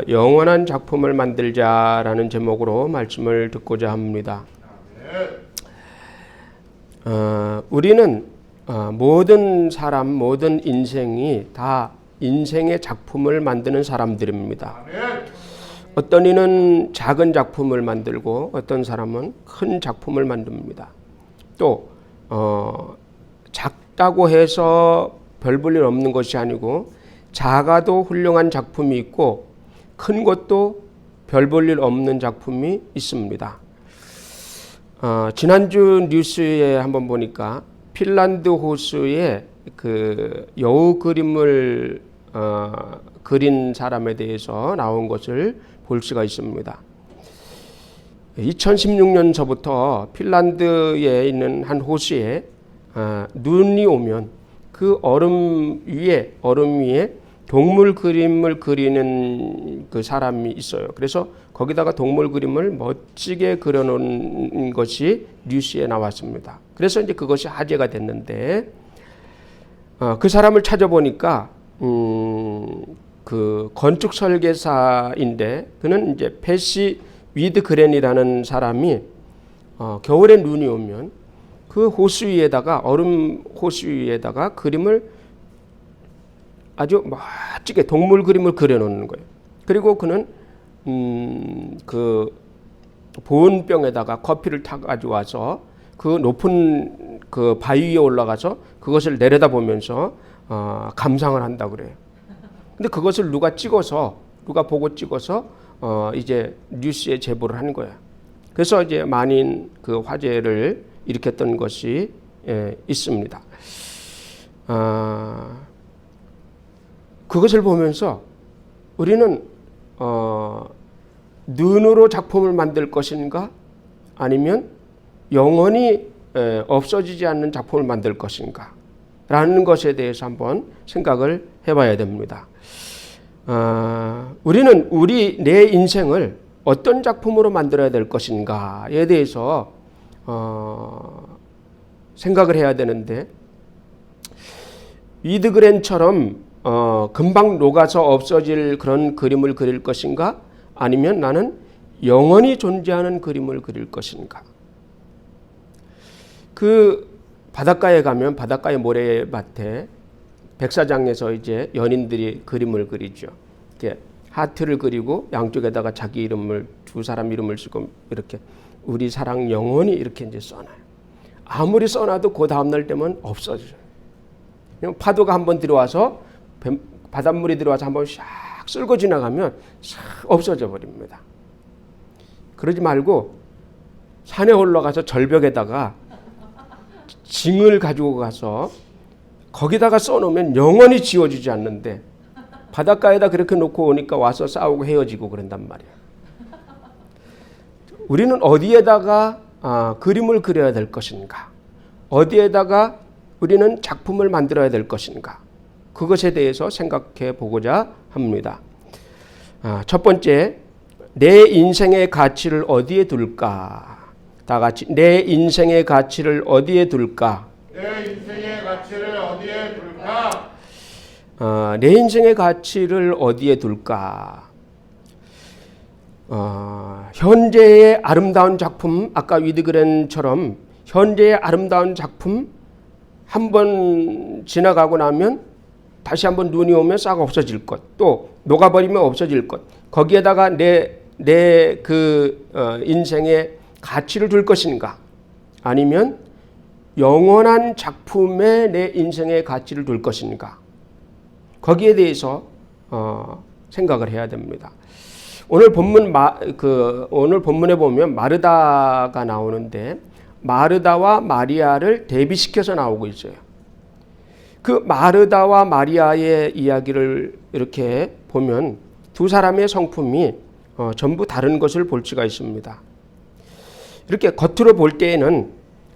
영원한 작품을 만들자라는 제목으로 말씀을 듣고자 합니다. 우리는 모든 사람, 모든 인생이 다 인생의 작품을 만드는 사람들입니다. 어떤 이는 작은 작품을 만들고 어떤 사람은 큰 작품을 만듭니다. 또 작다고 해서 별 볼 일 없는 것이 아니고 작아도 훌륭한 작품이 있고 큰 것도 별 볼 일 없는 작품이 있습니다. 지난주 뉴스에 한번 보니까 핀란드 호수에 그 여우 그림을 그린 사람에 대해서 나온 것을 볼 수가 있습니다. 2016년서부터 핀란드에 있는 한 호수에 눈이 오면 그 얼음 위에 동물 그림을 그리는 그 사람이 있어요. 그래서 거기다가 동물 그림을 멋지게 그려놓은 것이 뉴스에 나왔습니다. 그래서 이제 그것이 화제가 됐는데 그 사람을 찾아보니까 그 건축 설계사인데 그는 이제 패시 위드그렌이라는 사람이 겨울에 눈이 오면 그 호수 위에다가 얼음 호수 위에다가 그림을 아주 멋지게 동물 그림을 그려놓는 거예요. 그리고 그는 그 보온병에다가 커피를 타 가지고 와서 그 높은 그 바위 위에 올라가서 그것을 내려다보면서 감상을 한다 그래요. 근데 그것을 누가 보고 찍어서 이제 뉴스에 제보를 한 거야. 그래서 이제 많은 그 화제를 일으켰던 것이 있습니다. 그것을 보면서 우리는 눈으로 작품을 만들 것인가 아니면 영원히 없어지지 않는 작품을 만들 것인가 라는 것에 대해서 한번 생각을 해봐야 됩니다. 우리는 내 인생을 어떤 작품으로 만들어야 될 것인가에 대해서 생각을 해야 되는데 위드그렌처럼 금방 녹아서 없어질 그런 그림을 그릴 것인가 아니면 나는 영원히 존재하는 그림을 그릴 것인가. 그 바닷가에 가면 바닷가의 모래밭에 백사장에서 이제 연인들이 그림을 그리죠. 이렇게 하트를 그리고 양쪽에다가 자기 이름을 두 사람 이름을 쓰고 이렇게 우리 사랑 영원히 이렇게 이제 써놔요. 아무리 써놔도 그 다음날 되면 없어져요. 파도가 한번 들어와서 바닷물이 들어와서 한번 샥 쓸고 지나가면 싹 없어져 버립니다. 그러지 말고 산에 올라가서 절벽에다가 징을 가지고 가서 거기다가 써놓으면 영원히 지워지지 않는데 바닷가에다 그렇게 놓고 오니까 와서 싸우고 헤어지고 그런단 말이에요. 우리는 어디에다가 그림을 그려야 될 것인가? 어디에다가 우리는 작품을 만들어야 될 것인가? 그것에 대해서 생각해 보고자 합니다. 첫 번째, 내 인생의 가치를 어디에 둘까? 다 같이 내 인생의 가치를 어디에 둘까? 내 인생의 가치를 어디에 둘까? 내 인생의 가치를 어디에 둘까? 현재의 아름다운 작품, 아까 위드그렌처럼 현재의 아름다운 작품 한 번 지나가고 나면 다시 한번 눈이 오면 싹 없어질 것, 또 녹아버리면 없어질 것, 거기에다가 내 인생의 가치를 둘 것인가? 아니면 영원한 작품에 내 인생의 가치를 둘 것인가? 거기에 대해서 생각을 해야 됩니다. 오늘 본문에 보면 마르다가 나오는데 마르다와 마리아를 대비시켜서 나오고 있어요. 그 마르다와 마리아의 이야기를 이렇게 보면 두 사람의 성품이 전부 다른 것을 볼 수가 있습니다. 이렇게 겉으로 볼 때에는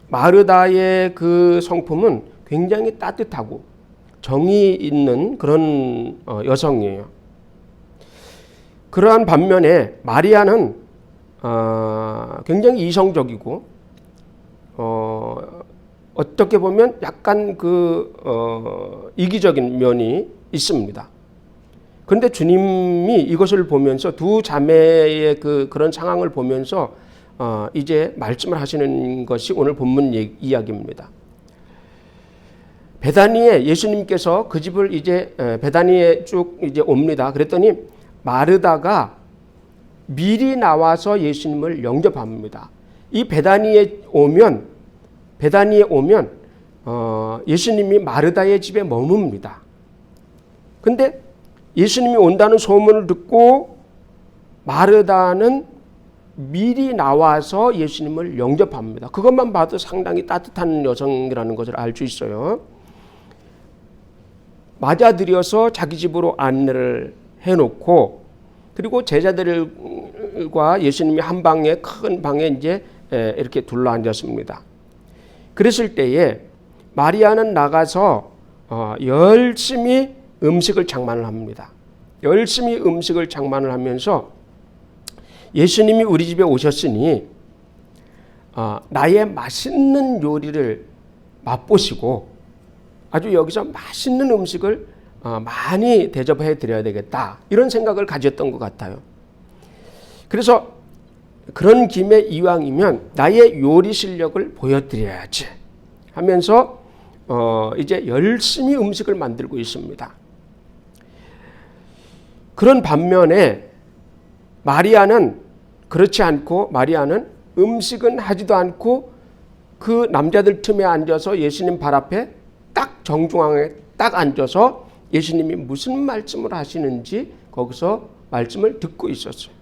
마르다의 그 성품은 굉장히 따뜻하고 정이 있는 그런 여성이에요. 그러한 반면에 마리아는 굉장히 이성적이고 어떻게 보면 약간 이기적인 면이 있습니다. 그런데 주님이 이것을 보면서 두 자매의 그런 상황을 보면서 이제 말씀을 하시는 것이 오늘 본문 이야기입니다. 베다니에 예수님께서 그 집을 이제 베다니에 쭉 이제 옵니다. 그랬더니 마르다가 미리 나와서 예수님을 영접합니다. 이 베다니에 오면 예수님이 마르다의 집에 머뭅니다. 근데 예수님이 온다는 소문을 듣고 마르다는 미리 나와서 예수님을 영접합니다. 그것만 봐도 상당히 따뜻한 여성이라는 것을 알 수 있어요. 맞아들여서 자기 집으로 안내를 해놓고, 그리고 제자들과 예수님이 한 방에, 큰 방에 이제 이렇게 둘러앉았습니다. 그랬을 때에 마리아는 나가서 열심히 음식을 장만을 합니다. 열심히 음식을 장만을 하면서 예수님이 우리 집에 오셨으니 나의 맛있는 요리를 맛보시고 아주 여기서 맛있는 음식을 많이 대접해 드려야 되겠다, 이런 생각을 가졌던 것 같아요. 그래서 그런 김에 이왕이면 나의 요리 실력을 보여드려야지 하면서 이제 열심히 음식을 만들고 있습니다. 그런 반면에 마리아는 그렇지 않고, 마리아는 음식은 하지도 않고 그 남자들 틈에 앉아서 예수님 발 앞에 딱 정중앙에 딱 앉아서 예수님이 무슨 말씀을 하시는지 거기서 말씀을 듣고 있었어요.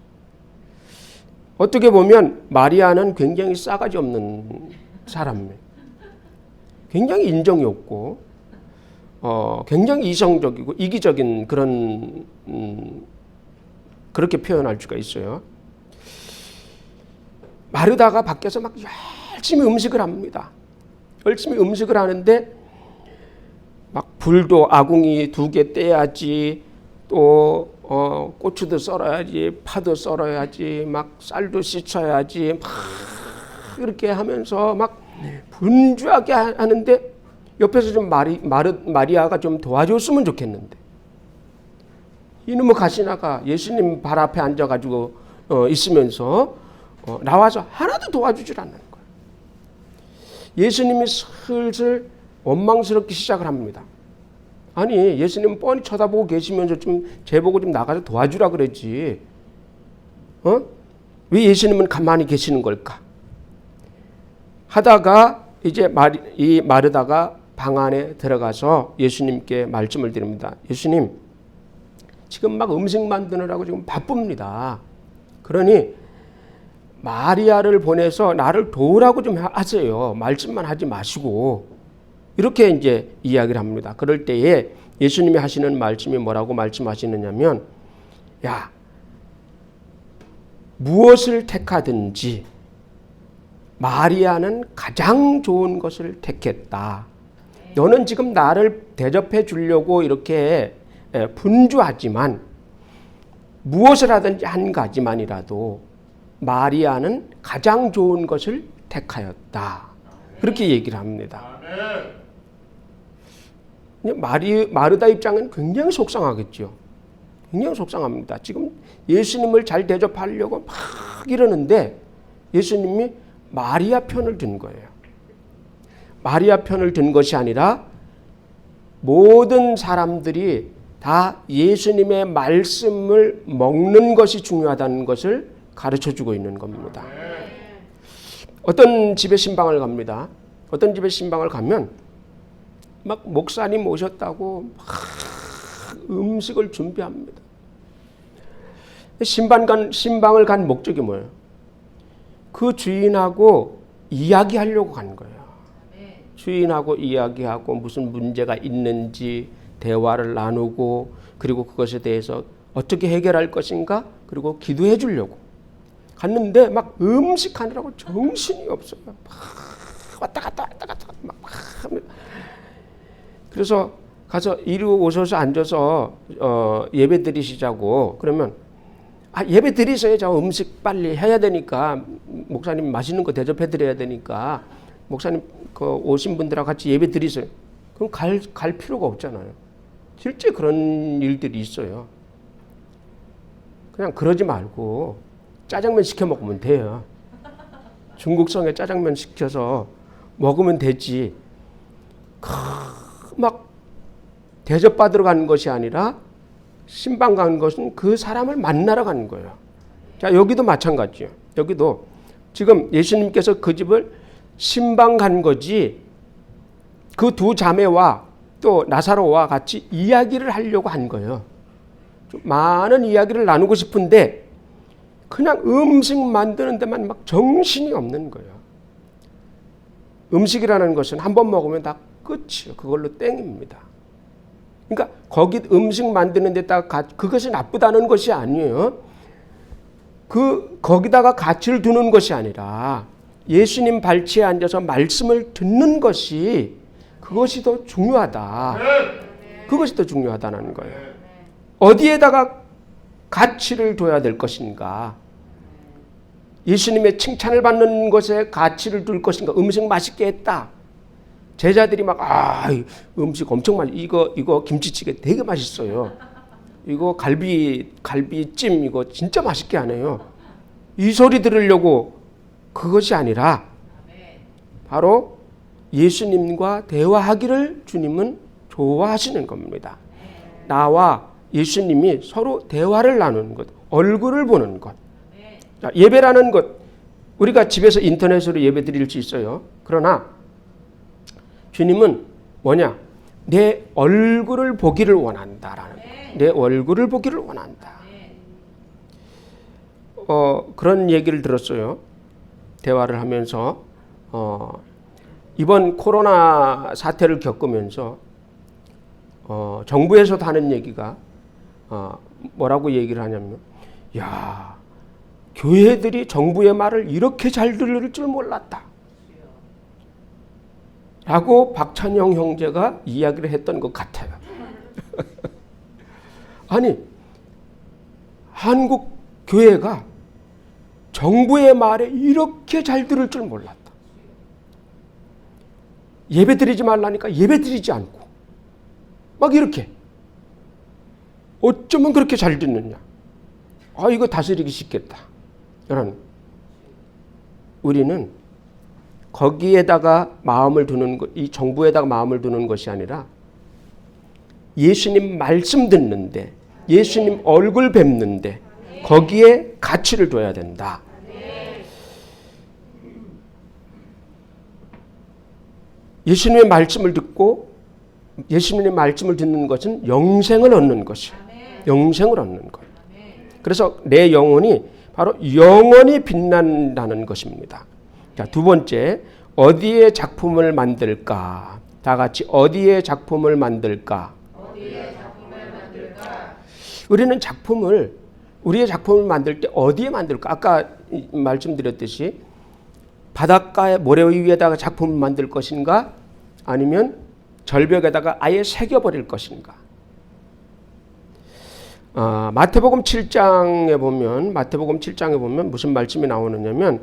어떻게 보면 마리아는 굉장히 싸가지 없는 사람이에요. 굉장히 인정이 없고 굉장히 이성적이고 이기적인 그런 그렇게 표현할 수가 있어요. 마르다가 밖에서 막 열심히 음식을 합니다. 열심히 음식을 하는데 막 불도 아궁이 2개 떼야지, 또 고추도 썰어야지, 파도 썰어야지, 막 쌀도 씻어야지, 막 이렇게 하면서 막 분주하게 하는데 옆에서 좀 마리아가 좀 도와줬으면 좋겠는데, 이놈의 가시나가 예수님 발 앞에 앉아가지고 있으면서 나와서 하나도 도와주질 않는 거예요. 예수님이 슬슬 원망스럽게 시작을 합니다. 아니, 예수님 뻔히 쳐다보고 계시면서 좀 제보고 좀 나가서 도와주라 그랬지. 왜 예수님은 가만히 계시는 걸까? 하다가 이제 이 마르다가 방 안에 들어가서 예수님께 말씀을 드립니다. 예수님, 지금 막 음식 만드느라고 지금 바쁩니다. 그러니 마리아를 보내서 나를 도우라고 좀 하세요. 말씀만 하지 마시고. 이렇게 이제 이야기를 합니다. 그럴 때에 예수님이 하시는 말씀이 뭐라고 말씀하시느냐면, 야, 무엇을 택하든지 마리아는 가장 좋은 것을 택했다. 너는 지금 나를 대접해 주려고 이렇게 분주하지만 무엇을 하든지 한 가지만이라도 마리아는 가장 좋은 것을 택하였다. 그렇게 얘기를 합니다. 마르다 입장은 굉장히 속상하겠죠. 굉장히 속상합니다. 지금 예수님을 잘 대접하려고 막 이러는데 예수님이 마리아 편을 든 거예요. 마리아 편을 든 것이 아니라 모든 사람들이 다 예수님의 말씀을 먹는 것이 중요하다는 것을 가르쳐주고 있는 겁니다. 어떤 집에 신방을 갑니다. 어떤 집에 신방을 가면 막 목사님 오셨다고 막 음식을 준비합니다. 신방을 간 목적이 뭐예요? 그 주인하고 이야기하려고 간 거예요. 주인하고 이야기하고 무슨 문제가 있는지 대화를 나누고, 그리고 그것에 대해서 어떻게 해결할 것인가, 그리고 기도해 주려고 갔는데 막 음식하느라고 정신이 없어요. 막 왔다 갔다 막 합니다. 그래서 가서 이리 오셔서 앉아서 예배 드리시자고 그러면, 예배 드리세요. 저 음식 빨리 해야 되니까, 목사님 맛있는 거 대접해 드려야 되니까 목사님 그 오신 분들하고 같이 예배 드리세요. 그럼 갈 필요가 없잖아요. 실제 그런 일들이 있어요. 그냥 그러지 말고 짜장면 시켜 먹으면 돼요. 중국성에 짜장면 시켜서 먹으면 되지. 막 대접받으러 가는 것이 아니라 신방 가는 것은 그 사람을 만나러 가는 거예요. 자, 여기도 마찬가지예요. 여기도 지금 예수님께서 그 집을 신방 간 거지 그 두 자매와 또 나사로와 같이 이야기를 하려고 한 거예요. 좀 많은 이야기를 나누고 싶은데 그냥 음식 만드는 데만 막 정신이 없는 거예요. 음식이라는 것은 한 번 먹으면 다 끝이에요. 그걸로 땡입니다. 그러니까 거기 음식 만드는 데다가 그것이 나쁘다는 것이 아니에요. 거기다가 가치를 두는 것이 아니라 예수님 발치에 앉아서 말씀을 듣는 것이 그것이 더 중요하다. 그것이 더 중요하다는 거예요. 어디에다가 가치를 둬야 될 것인가? 예수님의 칭찬을 받는 것에 가치를 둘 것인가? 음식 맛있게 했다. 제자들이 막 음식 엄청 이거 김치찌개 되게 맛있어요. 이거 갈비찜 이거 진짜 맛있게 하네요. 이 소리 들으려고 그것이 아니라 바로 예수님과 대화하기를 주님은 좋아하시는 겁니다. 나와 예수님이 서로 대화를 나누는 것, 얼굴을 보는 것. 자, 예배라는 것, 우리가 집에서 인터넷으로 예배 드릴 수 있어요. 그러나 주님은 뭐냐? 내 얼굴을 보기를 원한다라는 거예요. 내 얼굴을 보기를 원한다. 그런 얘기를 들었어요. 대화를 하면서 이번 코로나 사태를 겪으면서 정부에서도 하는 얘기가 뭐라고 얘기를 하냐면, 야, 교회들이 정부의 말을 이렇게 잘 들을 줄 몰랐다. 라고 박찬영 형제가 이야기를 했던 것 같아요. 아니, 한국 교회가 정부의 말에 이렇게 잘 들을 줄 몰랐다. 예배 드리지 말라니까 예배 드리지 않고 막 이렇게 어쩌면 그렇게 잘 듣느냐. 이거 다스리기 쉽겠다. 여러분, 우리는 거기에다가 마음을 두는 것, 이 정부에다가 마음을 두는 것이 아니라 예수님 말씀 듣는데, 예수님 얼굴 뵙는데 거기에 가치를 둬야 된다. 예수님의 말씀을 듣고 예수님의 말씀을 듣는 것은 영생을 얻는 것이에요. 영생을 얻는 것. 그래서 내 영혼이 바로 영원히 빛난다는 것입니다. 자, 두 번째, 어디에 작품을 만들까? 다 같이 어디에 작품을 만들까? 우리는 우리의 작품을 만들 때 어디에 만들까? 아까 말씀드렸듯이 바닷가의 모래 위에다가 작품을 만들 것인가? 아니면 절벽에다가 아예 새겨버릴 것인가? 마태복음 7장에 보면 무슨 말씀이 나오느냐면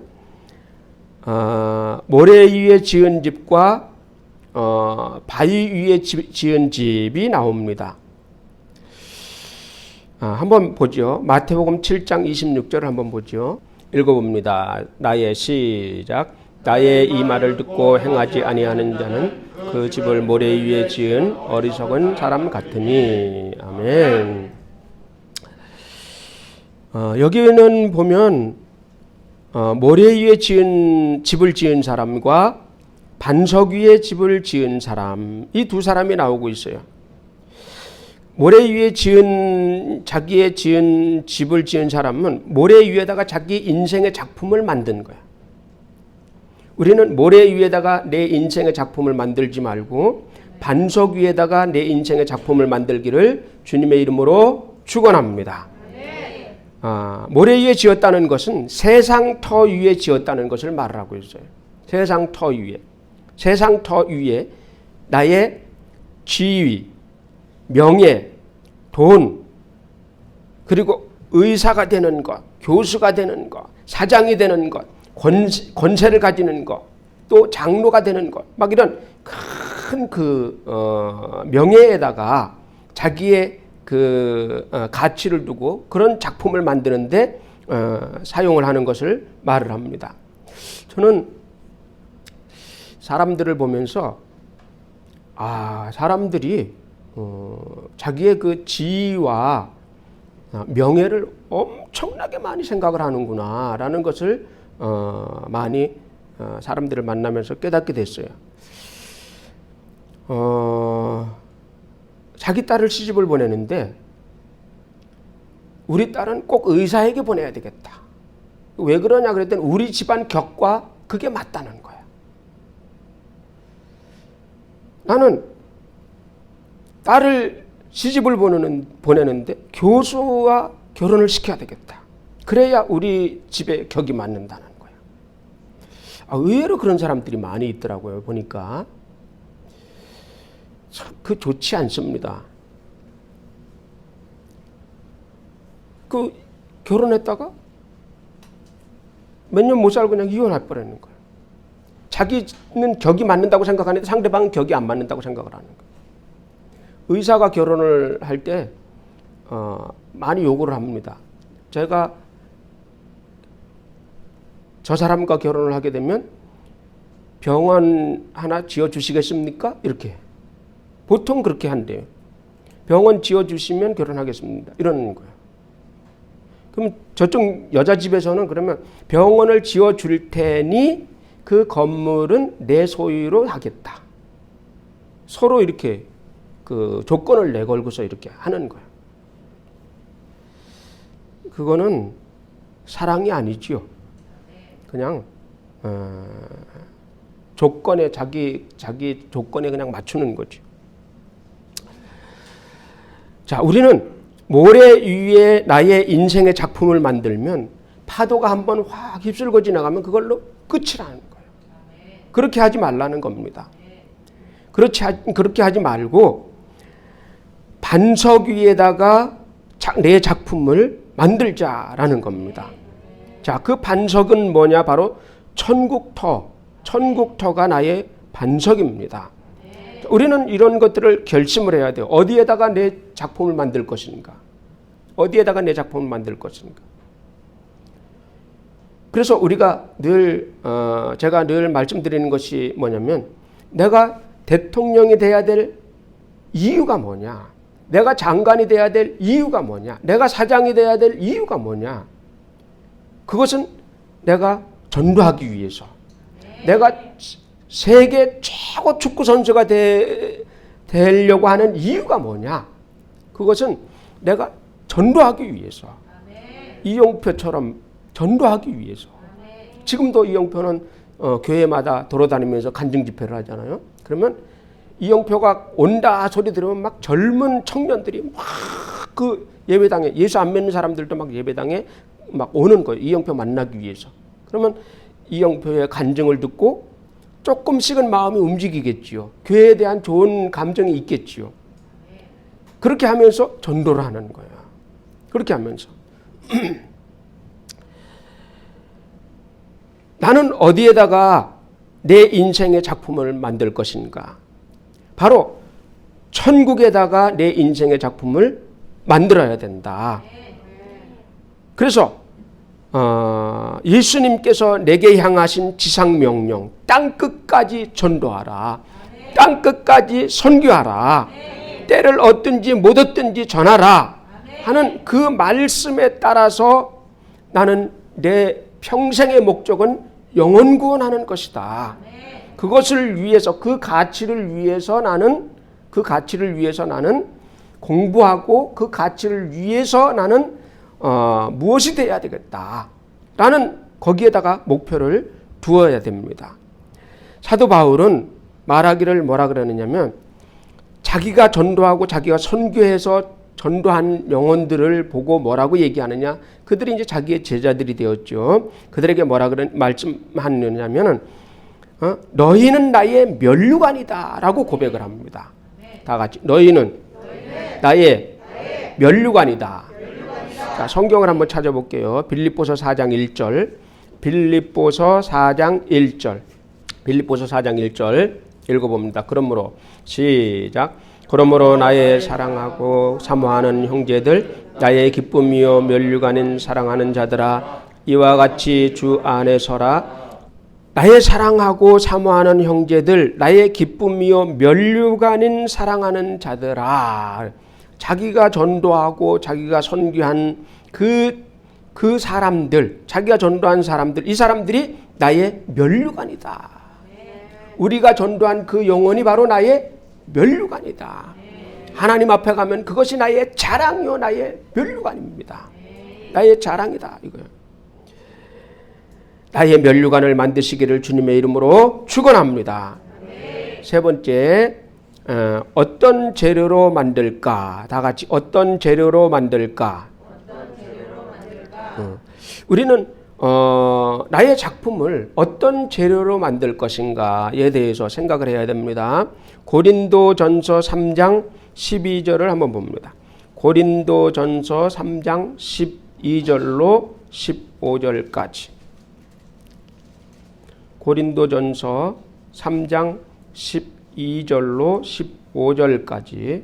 모래 위에 지은 집과 바위 위에 지은 집이 나옵니다. 한번 보죠. 마태복음 7장 26절을 한번 보죠. 읽어봅니다. 시작. 나의 이 말을 듣고 행하지 아니하는 자는 그 집을 모래 위에 지은 어리석은 사람 같으니. 아멘. 여기는 보면 모래 위에 집을 지은 사람과 반석 위에 집을 지은 사람, 이 두 사람이 나오고 있어요. 모래 위에 자기의 집을 지은 사람은 모래 위에다가 자기 인생의 작품을 만든 거야. 우리는 모래 위에다가 내 인생의 작품을 만들지 말고 반석 위에다가 내 인생의 작품을 만들기를 주님의 이름으로 축원합니다. 모래 위에 지었다는 것은 세상 터 위에 지었다는 것을 말하고 있어요. 세상 터 위에 나의 지위, 명예, 돈, 그리고 의사가 되는 것, 교수가 되는 것, 사장이 되는 것, 권세를 가지는 것, 또 장로가 되는 것, 막 이런 큰 명예에다가 자기의 가치를 두고 그런 작품을 만드는데 사용을 하는 것을 말을 합니다. 저는 사람들을 보면서 사람들이 자기의 그 지위와 명예를 엄청나게 많이 생각을 하는구나라는 것을 많이 사람들을 만나면서 깨닫게 됐어요. 자기 딸을 시집을 보내는데 우리 딸은 꼭 의사에게 보내야 되겠다. 왜 그러냐 그랬더니 우리 집안 격과 그게 맞다는 거야. 나는 딸을 시집을 보내는데 교수와 결혼을 시켜야 되겠다. 그래야 우리 집의 격이 맞는다는 거야. 의외로 그런 사람들이 많이 있더라고요. 보니까 그 좋지 않습니다. 결혼했다가 몇 년 못 살고 그냥 이혼할 뻔했는 거예요. 자기는 격이 맞는다고 생각하는데 상대방은 격이 안 맞는다고 생각을 하는 거예요. 의사가 결혼을 할 때 많이 요구를 합니다. 제가 저 사람과 결혼을 하게 되면 병원 하나 지어주시겠습니까? 이렇게. 보통 그렇게 한대요. 병원 지어주시면 결혼하겠습니다. 이러는 거예요. 그럼 저쪽 여자 집에서는 그러면 병원을 지어줄 테니 그 건물은 내 소유로 하겠다. 서로 이렇게 그 조건을 내걸고서 이렇게 하는 거예요. 그거는 사랑이 아니지요. 그냥 조건에 자기 조건에 그냥 맞추는 거죠. 자, 우리는 모래 위에 나의 인생의 작품을 만들면 파도가 한번 확 휩쓸고 지나가면 그걸로 끝이라는 거예요. 그렇게 하지 말라는 겁니다. 그렇게 하지 말고 반석 위에다가 내 작품을 만들자라는 겁니다. 자, 그 반석은 뭐냐? 바로 천국터가 나의 반석입니다. 우리는 이런 것들을 결심을 해야 돼요. 어디에다가 내 작품을 만들 것인가? 어디에다가 내 작품을 만들 것인가? 그래서 우리가 제가 늘 말씀드리는 것이 뭐냐면 내가 대통령이 돼야 될 이유가 뭐냐? 내가 장관이 돼야 될 이유가 뭐냐? 내가 사장이 돼야 될 이유가 뭐냐? 그것은 내가 전도하기 위해서, 내가 세계 최고 축구 선수가 되려고 하는 이유가 뭐냐? 그것은 내가 전도하기 위해서, 이용표처럼 전도하기 위해서. 지금도 이용표는 교회마다 돌아다니면서 간증 집회를 하잖아요. 그러면 이용표가 온다 소리 들으면 막 젊은 청년들이 막 그 예배당에, 예수 안 믿는 사람들도 막 예배당에 막 오는 거예요. 이용표 만나기 위해서. 그러면 이용표의 간증을 듣고 조금씩은 마음이 움직이겠지요. 교회에 대한 좋은 감정이 있겠지요. 그렇게 하면서 전도를 하는 거야. 그렇게 하면서 나는 어디에다가 내 인생의 작품을 만들 것인가? 바로 천국에다가 내 인생의 작품을 만들어야 된다. 그래서 예수님께서 내게 향하신 지상명령, 땅끝까지 전도하라. 땅끝까지 선교하라. 때를 얻든지 못 얻든지 전하라 하는 그 말씀에 따라서 나는 내 평생의 목적은 영혼 구원하는 것이다. 그것을 위해서, 그 가치를 위해서 나는 공부하고 그 가치를 위해서 나는 무엇이 돼야 되겠다라는 거기에다가 목표를 두어야 됩니다. 사도 바울은 말하기를 뭐라 그러느냐면 자기가 전도하고 자기가 선교해서 전도한 영혼들을 보고 뭐라고 얘기하느냐? 그들이 이제 자기의 제자들이 되었죠. 그들에게 뭐라 말씀하느냐면은 너희는 나의 면류관이다라고 고백을 합니다. 다 같이 너희는 나의 면류관이다. 자, 성경을 한번 찾아볼게요. 빌립보서 4장 1절. 빌립보서 4장 1절. 빌립보서 4장 1절 읽어봅니다. 그러므로 시작. 그러므로 나의 사랑하고 사모하는 형제들, 나의 기쁨이요 면류가 아닌 사랑하는 자들아, 이와 같이 주 안에 서라. 나의 사랑하고 사모하는 형제들, 나의 기쁨이요 면류가 아닌 사랑하는 자들아. 자기가 전도하고 자기가 선교한 그 사람들, 자기가 전도한 사람들, 이 사람들이 나의 면류관이다. 우리가 전도한 그 영혼이 바로 나의 면류관이다. 하나님 앞에 가면 그것이 나의 자랑이요 나의 면류관입니다. 나의 자랑이다 이거예요. 나의 면류관을 만드시기를 주님의 이름으로 축원합니다. 세 번째, 어떤 재료로 만들까? 다 같이 어떤 재료로 만들까? 우리는 나의 작품을 어떤 재료로 만들 것인가에 대해서 생각을 해야 됩니다. 고린도전서 3장 12절을 한번 봅니다. 고린도전서 3장 12절로 15절까지. 고린도전서 3장 12절로 15절까지.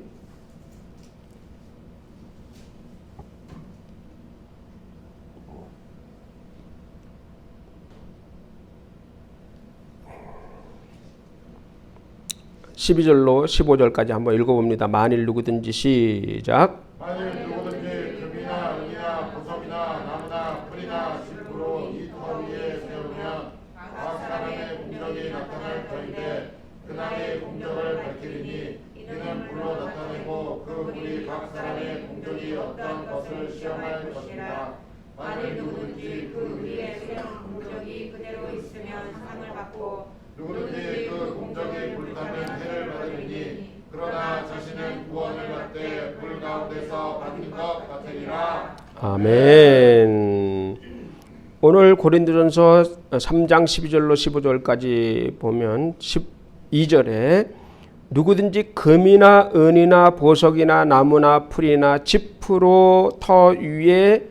(12절로) (15절까지) 한번 읽어봅니다. 만일 누구든지 시작. 만일 누구든지 금이나 은이나 보석이나 나무나 풀이나 실부로 이 터 위에 세우면 각 사람의 공적이 나타날 터인데 그날의 공적을 밝히리니 이는 불로 나타내고 그 불이 각 사람의 공적이 어떤 것을 시험할 것이라. 만일 누구든지 그 위에 세운 공적이 그대로 있으면 상을 받고 누구든지 그 공적이 불타면 해를 받으리니 그러나 자신은 구원을 받되 불 가운데서 받는 것 같으리라. 아멘. 오늘 고린도전서 3장 12절로 15절까지 보면 12절에 누구든지 금이나 은이나 보석이나 나무나 풀이나 짚으로 터 위에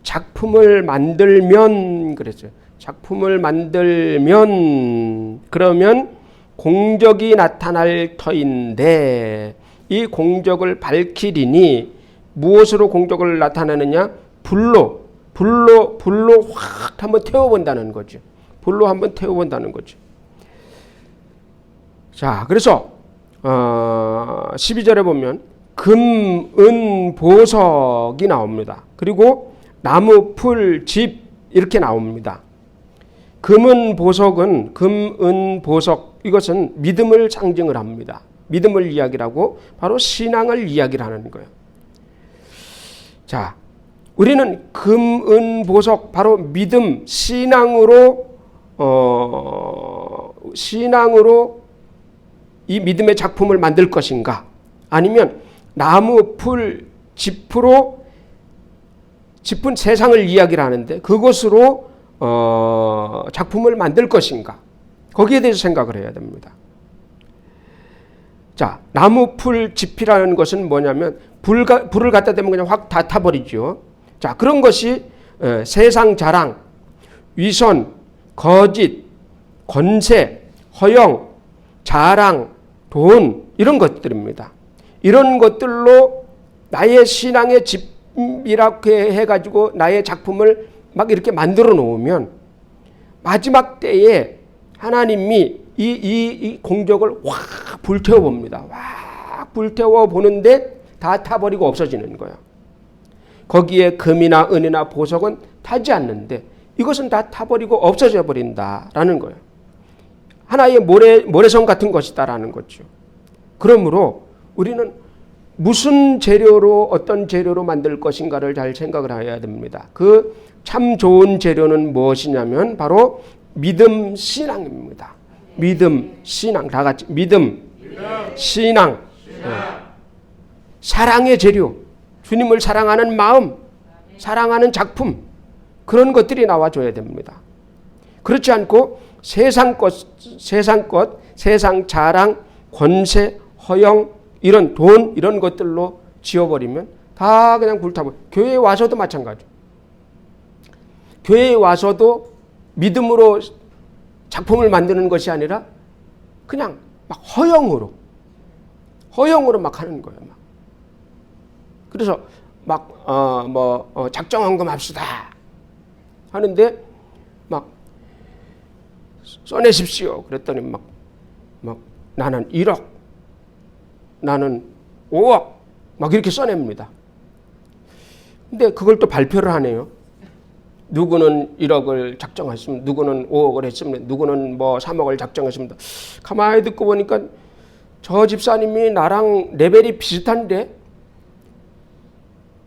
작품을 만들면 그랬어요. 작품을 만들면 그러면 공적이 나타날 터인데 이 공적을 밝히리니 무엇으로 공적을 나타내느냐? 불로 확 한번 태워본다는 거죠. 불로 한번 태워본다는 거죠. 자, 그래서 12절에 보면 금, 은, 보석이 나옵니다. 그리고 나무, 풀, 집 이렇게 나옵니다. 금은 보석은 금, 은, 보석 이것은 믿음을 상징을 합니다. 믿음을 이야기하고 바로 신앙을 이야기를 하는 거예요. 자, 우리는 금, 은, 보석 바로 믿음, 신앙으로 이 믿음의 작품을 만들 것인가? 아니면 나무, 풀, 짚으로 짚은 세상을 이야기를 하는데 그것으로 작품을 만들 것인가? 거기에 대해서 생각을 해야 됩니다. 자, 나무, 풀, 짚이라는 것은 뭐냐면 불을 갖다 대면 그냥 확 다 타버리죠. 자, 그런 것이 세상 자랑, 위선, 거짓, 권세, 허영, 자랑, 돈 이런 것들입니다. 이런 것들로 나의 신앙의 집이라고 해가지고 나의 작품을 막 이렇게 만들어 놓으면 마지막 때에 하나님이 이 공적을 확 불태워 봅니다. 확 불태워 보는데 다 타버리고 없어지는 거예요. 거기에 금이나 은이나 보석은 타지 않는데 이것은 다 타버리고 없어져 버린다라는 거예요. 하나의 모래성 같은 것이다라는 거죠. 그러므로 우리는 무슨 재료로 어떤 재료로 만들 것인가를 잘 생각을 해야 됩니다. 그 참 좋은 재료는 무엇이냐면 바로 믿음, 신앙입니다. 믿음, 신앙 다 같이 믿음, 신앙. 사랑의 재료, 주님을 사랑하는 마음, 사랑하는 작품 그런 것들이 나와줘야 됩니다. 그렇지 않고 세상 것, 세상 자랑, 권세, 허영, 이런 돈 이런 것들로 지어버리면 다 그냥 불타버려. 교회에 와서도 마찬가지. 교회에 와서도 믿음으로 작품을 만드는 것이 아니라 그냥 막 허영으로 막 하는 거예요. 막. 그래서 막 작정 헌금합시다 하는데 막 써내십시오. 그랬더니 막 나는 1억, 나는 5억 막 이렇게 써냅니다. 근데 그걸 또 발표를 하네요. 누구는 1억을 작정했습니다. 누구는 5억을 했습니다. 누구는 뭐 3억을 작정했습니다. 가만히 듣고 보니까 저 집사님이 나랑 레벨이 비슷한데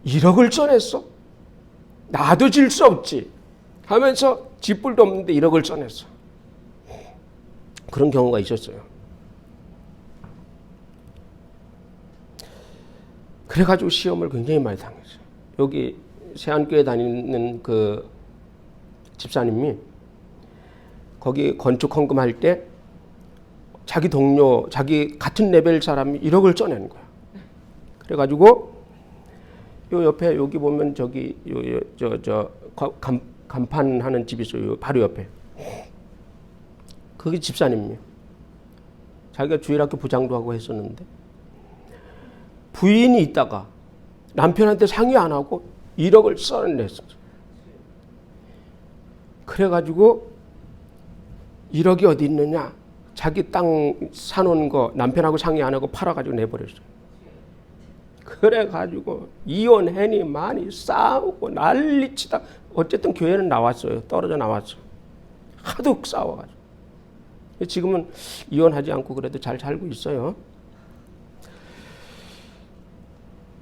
1억을 써냈어? 나도 질 수 없지 하면서 쥐뿔도 없는데 1억을 써냈어. 그런 경우가 있었어요. 그래가지고 시험을 굉장히 많이 당했어요. 여기 세안교회 다니는 그 집사님이 거기 건축 헌금할 때 자기 동료, 자기 같은 레벨 사람이 1억을 써내는 거야. 그래가지고 요 옆에 여기 보면 저기 간판하는 집이 있어요. 바로 옆에. 그게 집사님이에요. 자기가 주일학교 부장도 하고 했었는데 부인이 있다가 남편한테 상의 안 하고 1억을 써냈어. 그래가지고 1억이 어디 있느냐? 자기 땅 사놓은 거 남편하고 상의 안 하고 팔아가지고 내버렸어요. 그래가지고 이혼해니 많이 싸우고 난리치다. 어쨌든 교회는 나왔어요. 떨어져 나왔어. 하도 싸워가지고. 지금은 이혼하지 않고 그래도 잘 살고 있어요.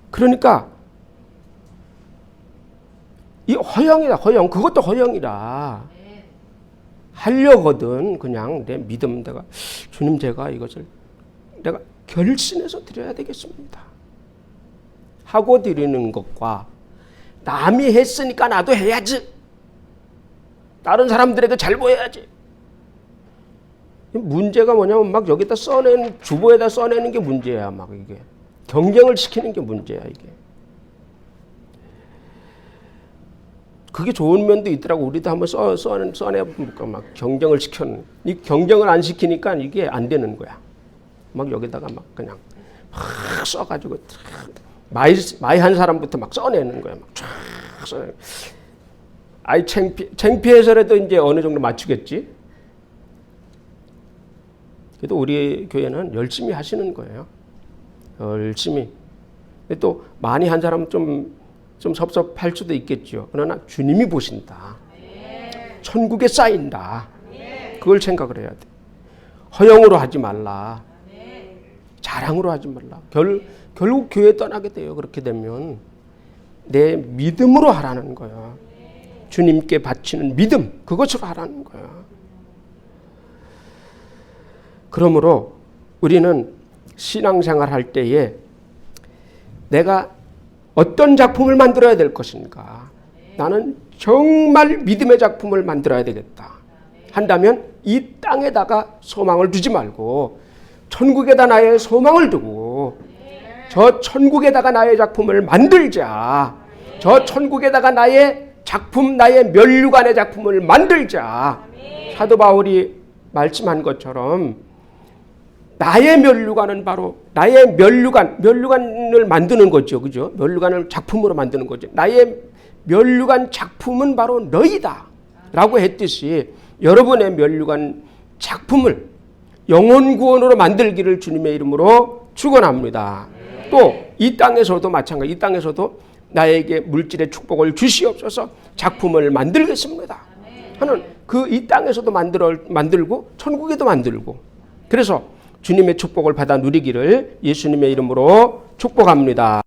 그러니까 이 허영이다. 허영. 그것도 허영이다. 하려거든. 그냥 내 믿음, 내가 주님, 제가 이것을 내가 결심해서 드려야 되겠습니다 하고 드리는 것과 남이 했으니까 나도 해야지, 다른 사람들에게 잘 보여야지. 문제가 뭐냐면 막 여기다 써내는, 주보에다 써내는 게 문제야. 막 이게 경쟁을 시키는 게 문제야. 이게 그게 좋은 면도 있더라고. 우리도 한번 써내볼까. 막 경쟁을 시켜는, 이 경쟁을 안 시키니까 이게 안 되는 거야. 막 여기다가 막 그냥 막 써가지고 마이 한 사람부터 막 써내는 거야. 막 쫙 써. 아이 창피해서라도 이제 어느 정도 맞추겠지. 그래도 우리 교회는 열심히 하시는 거예요. 열심히. 근데 또 많이 한 사람은 좀 섭섭할 수도 있겠죠. 그러나 주님이 보신다. 천국에 쌓인다. 그걸 생각을 해야 돼. 허영으로 하지 말라. 자랑으로 하지 말라. 결국 교회 떠나게 돼요. 그렇게 되면 내 믿음으로 하라는 거야. 주님께 바치는 믿음, 그것으로 하라는 거야. 그러므로 우리는 신앙생활 할 때에 내가 어떤 작품을 만들어야 될 것인가? 나는 정말 믿음의 작품을 만들어야 되겠다 한다면 이 땅에다가 소망을 두지 말고 천국에다 나의 소망을 두고 저 천국에다가 나의 작품을 만들자. 저 천국에다가 나의 작품, 나의 면류관의 작품을 만들자. 사도 바울이 말씀한 것처럼 나의 면류관은 바로 나의 면류관을 만드는 거죠. 그죠? 면류관을 작품으로 만드는 거죠. 나의 면류관 작품은 바로 너희다 라고 했듯이 여러분의 면류관 작품을 영혼 구원으로 만들기를 주님의 이름으로 축원합니다. 또 이 땅에서도 마찬가지. 이 땅에서도 나에게 물질의 축복을 주시옵소서, 작품을 만들겠습니다 하는 그 이 땅에서도 만들고 천국에도 만들고, 그래서 주님의 축복을 받아 누리기를 예수님의 이름으로 축복합니다.